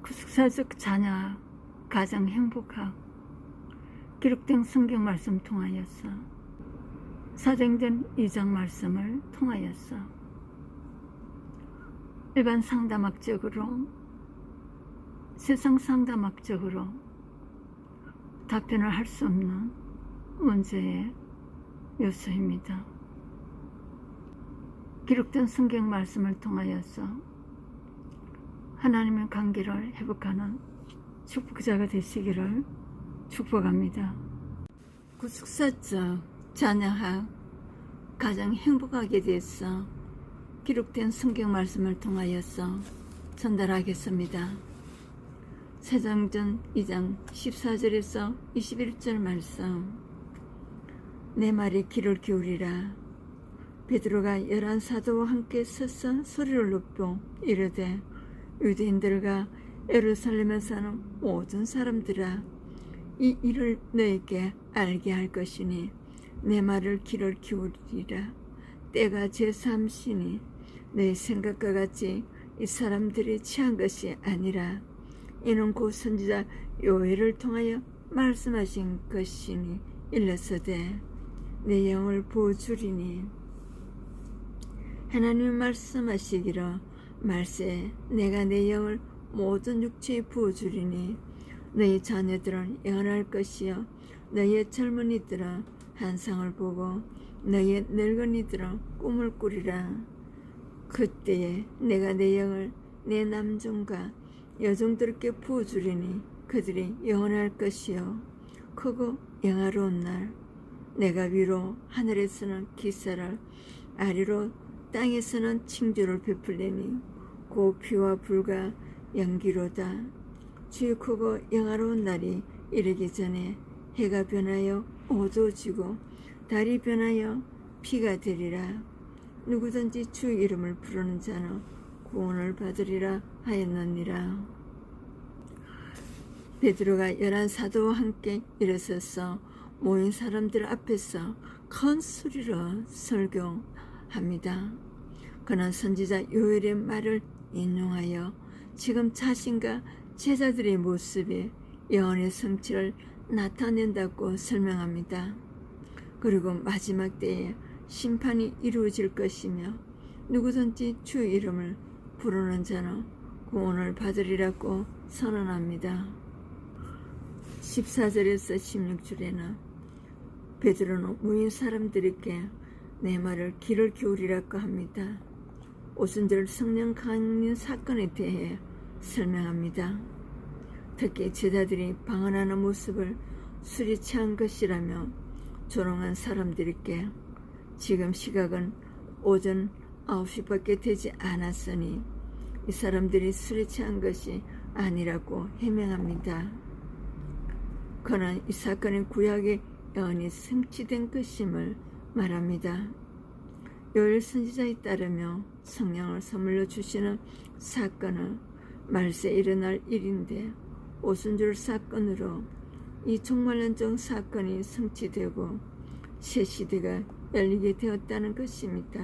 구속사적 자녀와 가정 행복학 기록된 성경 말씀 통하여서 사정된 2장 말씀을 통하여서 일반 상담학적으로 세상 상담학적으로 답변을 할 수 없는 문제의 요소입니다. 기록된 성경 말씀을 통하여서 하나님의 관계를 회복하는 축복자가 되시기를 축복합니다. 구속사적 자녀학 가정 행복하게 대해서 기록된 성경 말씀을 통하여서 전달하겠습니다. 사도행전 2장 14절에서 21절 말씀. 내 말에 귀를 기울이라. 베드로가 11사도와 함께 서서 소리를 높여 이르되 유대인들과 예루살렘에 사는 모든 사람들아, 이 일을 너에게 알게 할 것이니 내 말을 귀를 기울이라. 때가 제3시니 내 생각과 같이 이 사람들이 취한 것이 아니라 이는 곧 선지자 요엘을 통하여 말씀하신 것이니 일러서되 내 영을 부어주리니 하나님이 말씀하시기를 말세 내가 내 영을 모든 육체에 부어주리니 너희 자녀들은 영원할 것이요 너희의 젊은이들은 환상을 보고 너희의 늙은이들은 꿈을 꾸리라. 그때에 내가 내 영을 내 남종과 여종들께 부어주리니 그들이 영원할 것이요 크고 영화로운 날 내가 위로 하늘에서는 기사를 아래로 땅에서는 칭조를 베풀리니 곧 피와 불과 연기로다. 주의 크고 영화로운 날이 이르기 전에 해가 변하여 어두워지고 달이 변하여 피가 되리라. 누구든지 주 이름을 부르는 자는 구원을 받으리라 하였느니라. 베드로가 11사도와 함께 일어서서 모인 사람들 앞에서 큰 소리로 설교합니다. 그는 선지자 요엘의 말을 인용하여 지금 자신과 제자들의 모습이 영원의 성취를 나타낸다고 설명합니다. 그리고 마지막 때에 심판이 이루어질 것이며 누구든지 주 이름을 부르는 자는 구원을 받으리라고 선언합니다. 14절에서 16절에는 베드로는 모인 사람들에게 내 말을 귀를 기울이라고 합니다. 오순절 성령 강림 사건에 대해 설명합니다. 특히 제자들이 방언하는 모습을 술이 취한 것이라며 조롱한 사람들에게 지금 시각은 오전 9시밖에 되지 않았으니 이 사람들이 술에 취한 것이 아니라고 해명합니다. 그는 이 사건의 구약의 예언이 성취된 것임을 말합니다. 요엘 선지자에 따르며 성령을 선물로 주시는 사건은 말세 일어날 일인데 오순절 사건으로 이 종말론정 사건이 성취되고 새 시대가 열리게 되었다는 것입니다.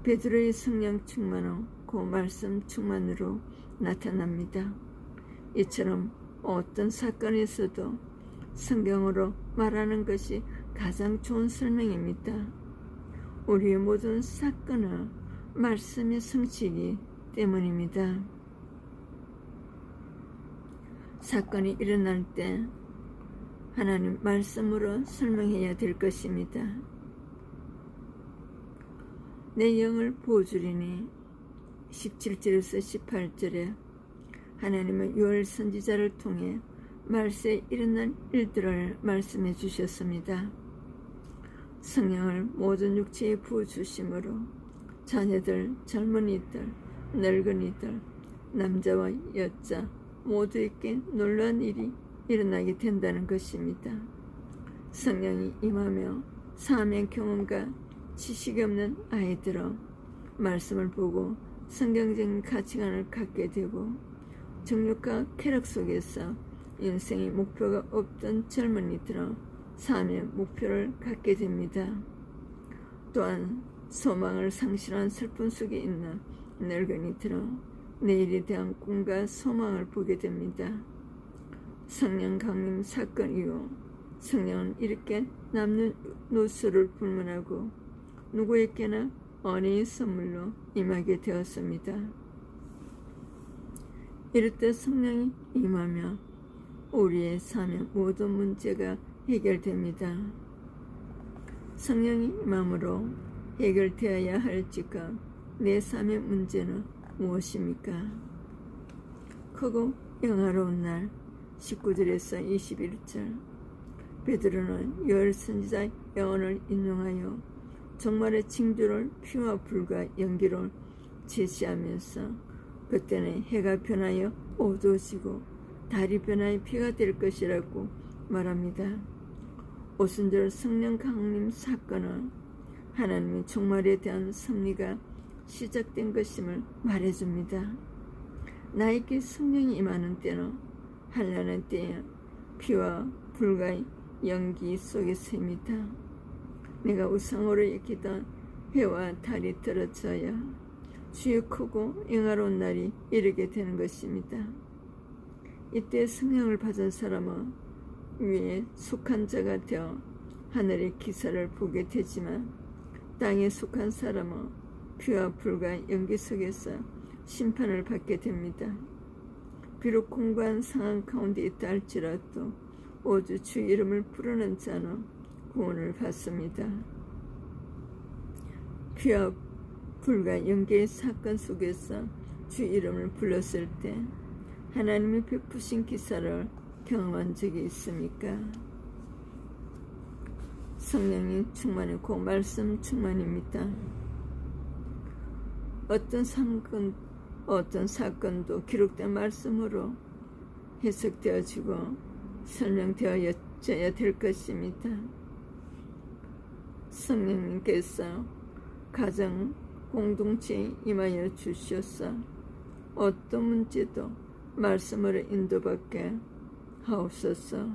베드로의 성령 충만은 그 말씀 충만으로 나타납니다. 이처럼 어떤 사건에서도 성경으로 말하는 것이 가장 좋은 설명입니다. 우리의 모든 사건은 말씀의 성취이기 때문입니다. 사건이 일어날 때 하나님 말씀으로 설명해야 될 것입니다. 내 영을 부어주리니 17절에서 18절에 하나님은 요엘 선지자를 통해 말세에 일어날 일들을 말씀해 주셨습니다. 성령을 모든 육체에 부어주심으로 자녀들, 젊은이들, 늙은이들, 남자와 여자 모두에게 놀라운 일이 일어나게 된다는 것입니다. 성령이 임하며 사명의 경험과 지식이 없는 아이들은 말씀을 보고 성경적인 가치관을 갖게 되고 정욕과 쾌락 속에서 인생의 목표가 없던 젊은이들은 삶의 목표를 갖게 됩니다. 또한 소망을 상실한 슬픔 속에 있는 늙은이들은 내일에 대한 꿈과 소망을 보게 됩니다. 성령 강림 사건 이후 성령은 이렇게 남는 노수를 불문하고 누구에게나 은혜의 선물로 임하게 되었습니다. 이럴 때 성령이 임하며 우리의 삶의 모든 문제가 해결됩니다. 성령이 임함으로 해결되어야 할 지금 내 삶의 문제는 무엇입니까? 크고 영화로운 날 19절에서 21절 베드로는 요엘 선지자의 예언을 인용하여 종말의 징조를 피와 불과 연기로 제시하면서 그때는 해가 변하여 어두워지고 달이 변하여 비가 될 것이라고 말합니다. 오순절 성령 강림 사건은 하나님의 종말에 대한 섭리가 시작된 것임을 말해줍니다. 나에게 성령이 임하는 때는 환난의 때에 피와 불과의 연기 속에서입니다. 내가 우상으로 여기던 해와 달이 떨어져야 주의 크고 영화로운 날이 이르게 되는 것입니다. 이때 성령을 받은 사람은 위에 속한 자가 되어 하늘의 기사를 보게 되지만 땅에 속한 사람은 피와 불과 연기 속에서 심판을 받게 됩니다. 비록 공고한 상황 가운데 있다 할지라도 오직 주 이름을 부르는 자는 구원을 받습니다. 피와 불과 연기의 사건 속에서 주 이름을 불렀을 때 하나님이 베푸신 기사를 경험한 적이 있습니까? 성령이 충만이고 말씀 충만입니다. 어떤 사건도 기록된 말씀으로 해석되어지고 설명되어져야 될 것입니다. 성령님께서 가정 공동체에 임하여 주셔서 어떤 문제도 말씀으로 인도받게 하옵소서.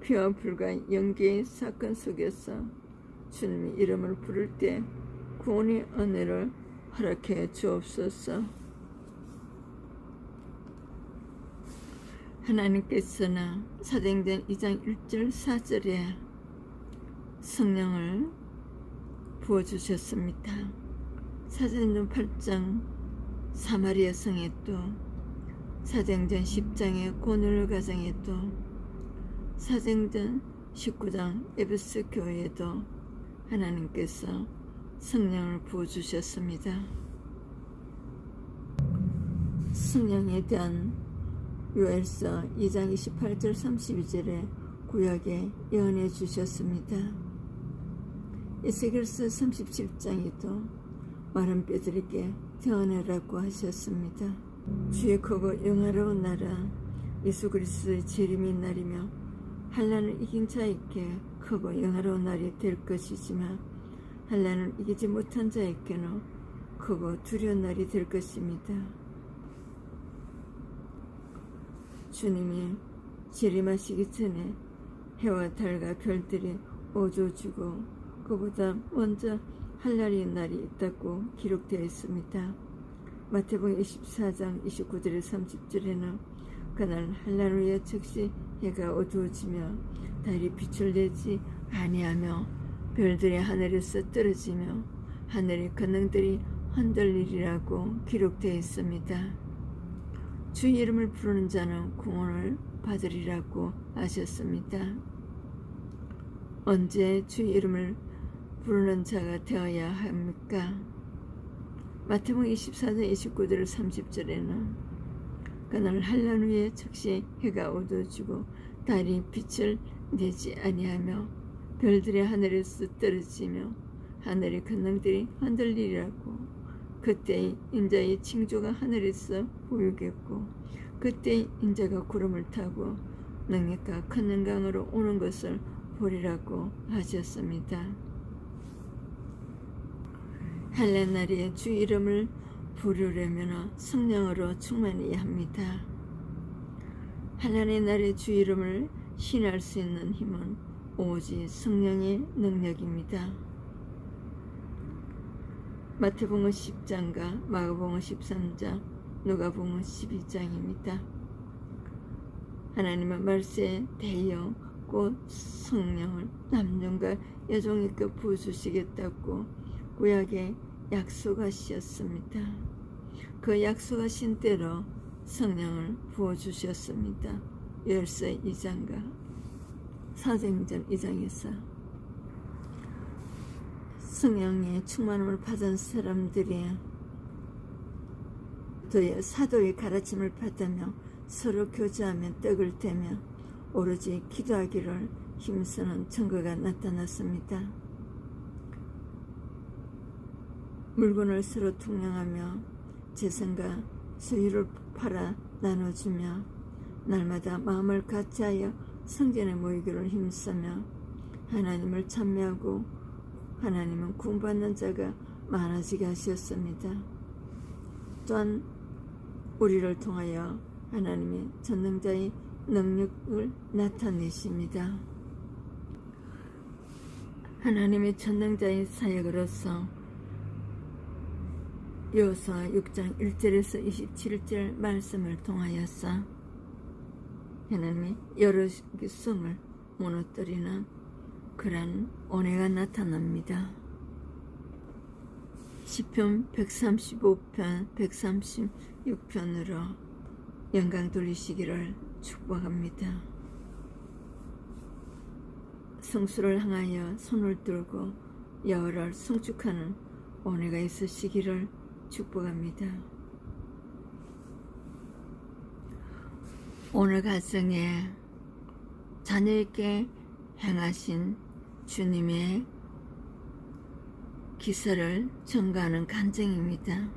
피와 불과 연기의 사건 속에서 주님의 이름을 부를 때 구원의 은혜를 허락해 주옵소서. 하나님께서는 사도행전 2장 1절 4절에 성령을 부어주셨습니다. 사도행전 8장 사마리아 성에도 사도행전 10장의 고넬료 가정에도 사도행전 19장 에베소 교회에도 하나님께서 성령을 부어주셨습니다. 성령에 대한 요엘서 2장 28절 32절에 구약에 예언해 주셨습니다. 에스겔서 37장에도 마른 뼈들에게 태어나라고 하셨습니다. 주의 크고 영화로운 나라 예수 그리스도의 재림의 날이며 환난을 이긴 자에게 크고 영화로운 날이 될 것이지만 환난을 이기지 못한 자에게는 크고 두려운 날이 될 것입니다. 주님이 재림하시기 전에 해와 달과 별들이 어두워지고 그보다 먼저 환난의 날이 있다고 기록되어 있습니다. 마태복음 24장 29절에 30절에는 그날 환난 후에 즉시 해가 어두워지며 달이 빛을 내지 아니하며 별들이 하늘에서 떨어지며 하늘의 권능들이 흔들리리라고 기록되어 있습니다. 주 이름을 부르는 자는 구원을 받으리라고 하셨습니다. 언제 주 이름을 부르는 자가 되어야 합니까? 마태복음 24장 29절 30절에는 그날 환난 후에 즉시 해가 어두워지고 달이 빛을 내지 아니하며 별들이 하늘에서 떨어지며 하늘의 권능들이 흔들리리라고 그때 인자의 징조가 하늘에서 보이겠고 그때 인자가 구름을 타고 능력과 큰 영광으로 오는 것을 보리라고 하셨습니다. 환난 날에 주 이름을 부르려면 성령으로 충만해야 합니다. 환난의 날에 주 이름을 신할 수 있는 힘은 오직 성령의 능력입니다. 마태복음 10장과 마가복음 13장, 누가복음 12장입니다. 하나님은 말세에 대여 곧 성령을 남종과 여종에게 부어주시겠다고 구약에 약속하셨습니다. 그 약속하신 대로 성령을 부어주셨습니다. 열세 2장과 사도행전 2장에서 성령의 충만함을 받은 사람들이 또 사도의 가르침을 받으며 서로 교제하며 떡을 떼며 오로지 기도하기를 힘쓰는 증거가 나타났습니다. 물건을 서로 통용하며 재산과 소유를 팔아 나눠주며 날마다 마음을 같이하여 성전에 모이기를 힘쓰며 하나님을 찬미하고 하나님은 구원받는 자가 많아지게 하셨습니다. 또한 우리를 통하여 하나님의 전능자의 능력을 나타내십니다. 하나님의 전능자의 사역으로서 여호수아 6장 1절에서 27절 말씀을 통하여서 하나님의 여러 성을 무너뜨리는 그런 은혜가 나타납니다. 시편 135편 136편으로 영광 돌리시기를 축복합니다. 성수를 향하여 손을 들고 여호와를 송축하는 은혜가 있으시기를 축복합니다. 오늘 가정에 자녀에게 행하신 주님의 기사를 전가하는 간증입니다.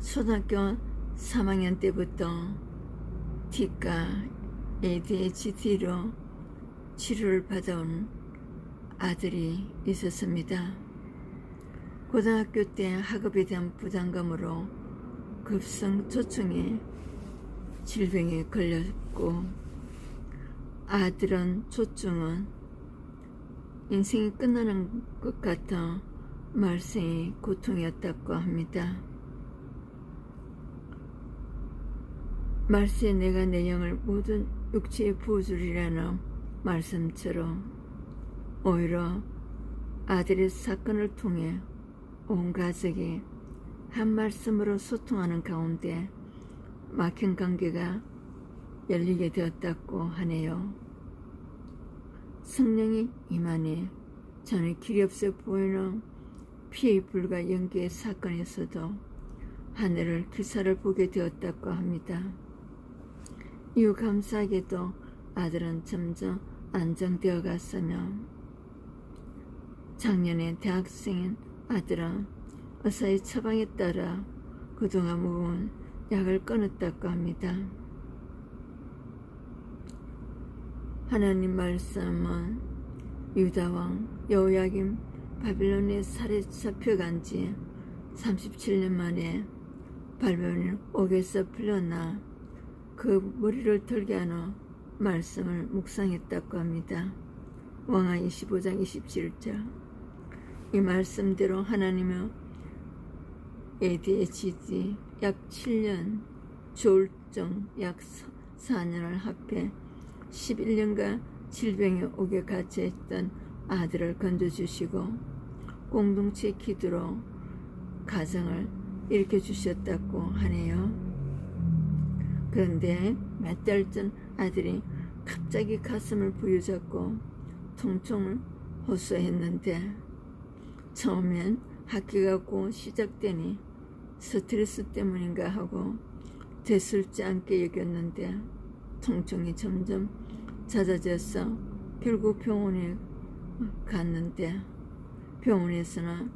초등학교 3학년 때부터 T과 ADHD로 치료를 받아온 아들이 있었습니다. 고등학교 때 학업에 대한 부담감으로 급성조증의 질병에 걸렸고 아들은 조증은 인생이 끝나는 것 같아 말세의 고통이었다고 합니다. 말세에 내가 내 영을 모든 육체에 부어주리라는 말씀처럼 오히려 아들의 사건을 통해 온 가족이 한 말씀으로 소통하는 가운데 막힌 관계가 열리게 되었다고 하네요. 성령이 임하니 전에 길이 없어 보이는 피해 불과 연기의 사건에서도 하늘을 기사를 보게 되었다고 합니다. 이후 감사하게도 아들은 점점 안정되어 갔으며 작년에 대학생인 아들은 의사의 처방에 따라 그동안 먹은 약을 끊었다고 합니다. 하나님 말씀은 유다왕 여호야김 바빌론에 살해 잡혀간 지 37년 만에 바빌론 옥에서 풀려나 그 머리를 털게 하는 말씀을 묵상했다고 합니다. 왕하 25장 27절. 이 말씀대로 하나님은 ADHD 약 7년, 조울증 약 4년을 합해 11년간 질병에 옥에 갇혀있던 아들을 건져주시고 공동체 기도로 가정을 일으켜주셨다고 하네요. 그런데 몇 달 전 아들이 갑자기 가슴을 부여잡고 통증을 호소했는데 처음엔 학기가 곧 시작되니 스트레스 때문인가 하고 대수롭지 않게 여겼는데 통증이 점점 잦아져서 결국 병원에 갔는데 병원에서는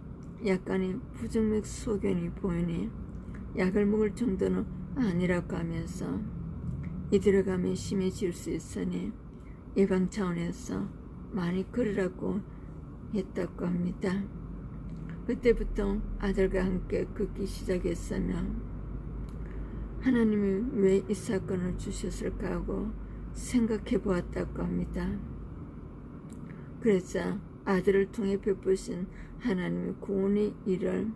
약간의 부정맥 소견이 보이니 약을 먹을 정도는 아니라고 하면서 이대로 가면 심해질 수 있으니 예방 차원에서 많이 걸으라고 했다고 합니다. 그때부터 아들과 함께 걷기 시작했으며 하나님이 왜 이 사건을 주셨을까 하고 생각해 보았다고 합니다. 그래서 아들을 통해 베푸신 하나님의 구원의 일을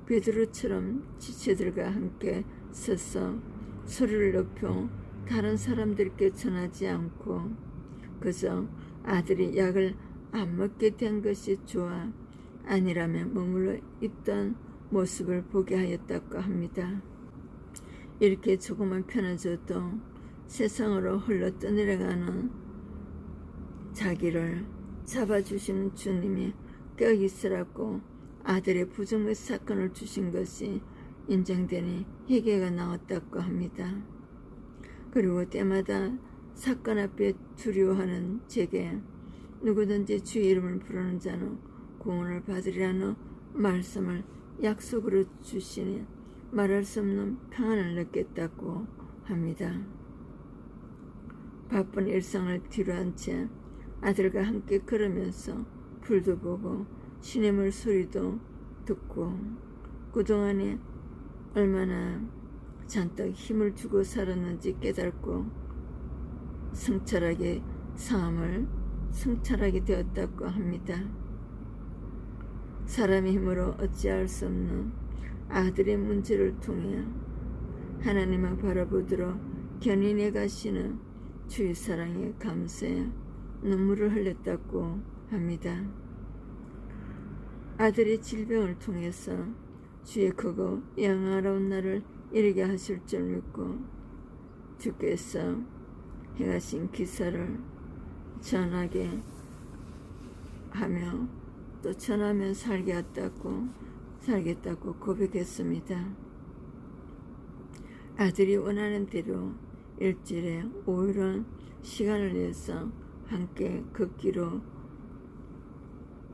베드로처럼 지체들과 함께 서서 소리를 높여 다른 사람들께 전하지 않고 그저 아들이 약을 안 먹게 된 것이 좋아 아니라면 머물러 있던 모습을 보게 하였다고 합니다. 이렇게 조금만 편해져도 세상으로 흘러 떠내려가는 자기를 잡아주시는 주님이 깨어있으라고 아들의 부정의 사건을 주신 것이 인정되니 회개가 나왔다고 합니다. 그리고 때마다 사건 앞에 두려워하는 제게 누구든지 주의 이름을 부르는 자는 구원을 받으리라는 말씀을 약속으로 주시니 말할 수 없는 평안을 느꼈다고 합니다. 바쁜 일상을 뒤로한 채 아들과 함께 걸으면서 불도 보고 시냇물 소리도 듣고 그동안에 얼마나 잔뜩 힘을 주고 살았는지 깨닫고 삶을 성찰하게 되었다고 합니다. 사람의 힘으로 어찌할 수 없는 아들의 문제를 통해 하나님을 바라보도록 견인해 가시는 주의 사랑에 감사해 눈물을 흘렸다고 합니다. 아들의 질병을 통해서 주의 크고 영화로운 날을 이르게 하실 줄 믿고 주께서 행하신 기사를 전하게 하며 또 전하면 살겠다고 고백했습니다. 아들이 원하는 대로 일주일에 5일은 시간을 내서 함께 걷기로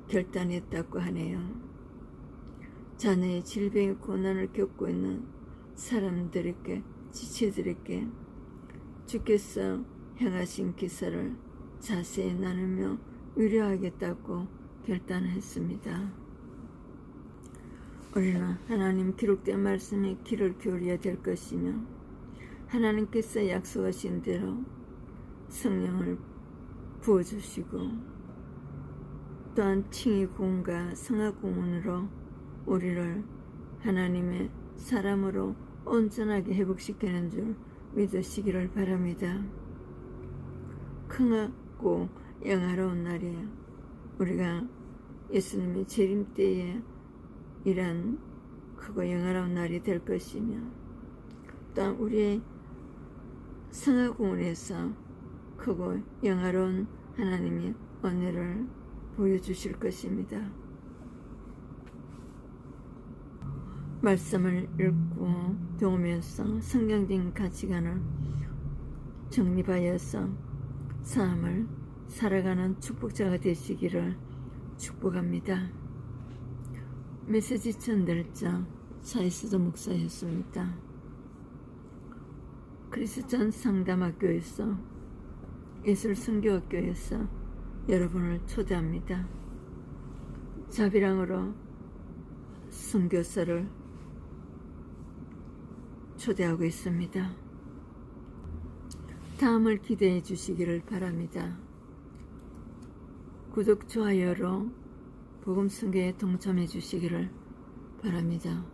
결단했다고 하네요. 자녀의 질병의 고난을 겪고 있는 사람들에게 지체들에게 주께서 행하신 기사를 자세히 나누며 위로하겠다고 결단했습니다. 우리는 하나님 기록된 말씀에 귀를 기울여야 될 것이며 하나님께서 약속하신 대로 성령을 부어주시고 또한 칭의 구원과 성화 구원으로 우리를 하나님의 사람으로 온전하게 회복시키는 줄 믿으시기를 바랍니다. 크고 영화로운 날에 우리가 예수님의 재림 때에 이런 크고 영화로운 날이 될 것이며 또한 우리의 성화구원에서 크고 영화로운 하나님의 은혜를 보여주실 것입니다. 말씀을 읽고 배우면서 성경적인 가치관을 정립하여서 삶을 살아가는 축복자가 되시기를 축복합니다. 메시지 전달자 차이스도 목사였습니다. 크리스천 상담학교에서 예술선교학교에서 여러분을 초대합니다. 자비랑으로 선교사를 초대하고 있습니다. 다음을 기대해 주시기를 바랍니다. 구독, 좋아요로 복음선교에 동참해 주시기를 바랍니다.